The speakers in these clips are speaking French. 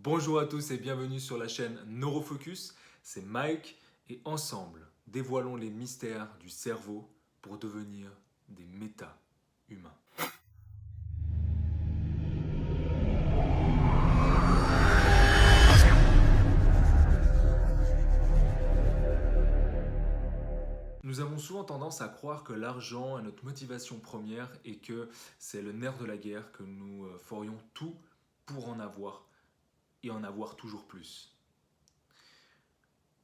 Bonjour à tous et bienvenue sur la chaîne Neurofocus, c'est Mike et ensemble, dévoilons les mystères du cerveau pour devenir des méta-humains. Nous avons souvent tendance à croire que l'argent est notre motivation première et que c'est le nerf de la guerre, que nous ferions tout pour en avoir et en avoir toujours plus.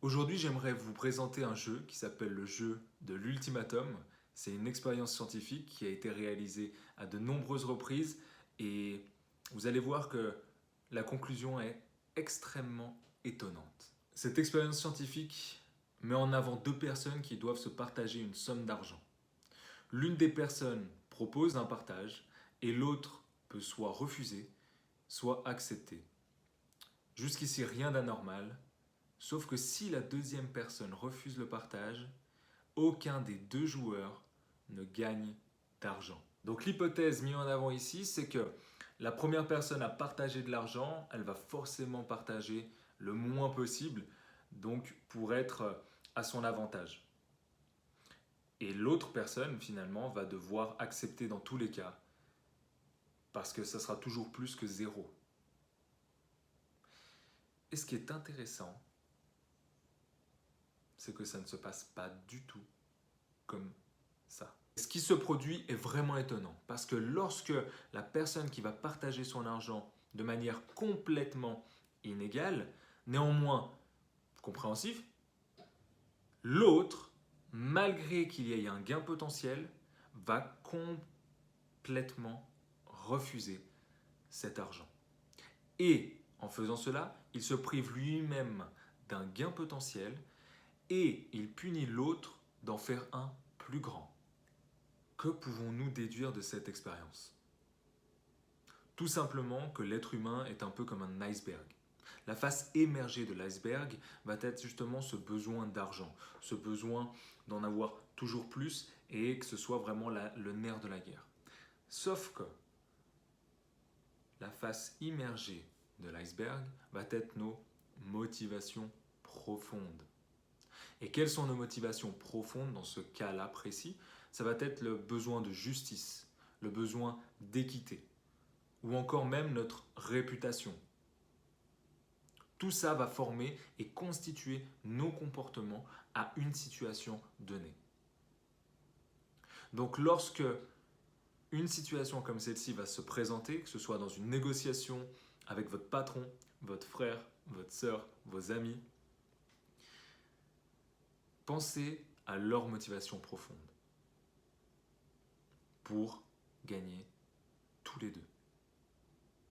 Aujourd'hui, j'aimerais vous présenter un jeu qui s'appelle le jeu de l'ultimatum. C'est une expérience scientifique qui a été réalisée à de nombreuses reprises et vous allez voir que la conclusion est extrêmement étonnante. Cette expérience scientifique met en avant deux personnes qui doivent se partager une somme d'argent. L'une des personnes propose un partage et l'autre peut soit refuser, soit accepter. Jusqu'ici, rien d'anormal. Sauf que si la deuxième personne refuse le partage, aucun des deux joueurs ne gagne d'argent. Donc l'hypothèse mise en avant ici, c'est que la première personne a partagé de l'argent, elle va forcément partager le moins possible, donc pour être à son avantage. Et l'autre personne, finalement, va devoir accepter dans tous les cas, parce que ça sera toujours plus que zéro. Et ce qui est intéressant, c'est que ça ne se passe pas du tout comme ça. Ce qui se produit est vraiment étonnant parce que lorsque la personne qui va partager son argent de manière complètement inégale, néanmoins compréhensif, l'autre, malgré qu'il y ait un gain potentiel, va complètement refuser cet argent. Et en faisant cela, il se prive lui-même d'un gain potentiel et il punit l'autre d'en faire un plus grand. Que pouvons-nous déduire de cette expérience? Tout simplement que l'être humain est un peu comme un iceberg. La face émergée de l'iceberg va être justement ce besoin d'argent, ce besoin d'en avoir toujours plus et que ce soit vraiment le nerf de la guerre. Sauf que la face immergée de l'iceberg va être nos motivations profondes. Et quelles sont nos motivations profondes dans ce cas-là précis? Ça va être le besoin de justice, le besoin d'équité, ou encore même notre réputation. Tout ça va former et constituer nos comportements à une situation donnée. Donc lorsque une situation comme celle-ci va se présenter, que ce soit dans une négociation avec votre patron, votre frère, votre sœur, vos amis, pensez à leur motivation profonde pour gagner tous les deux.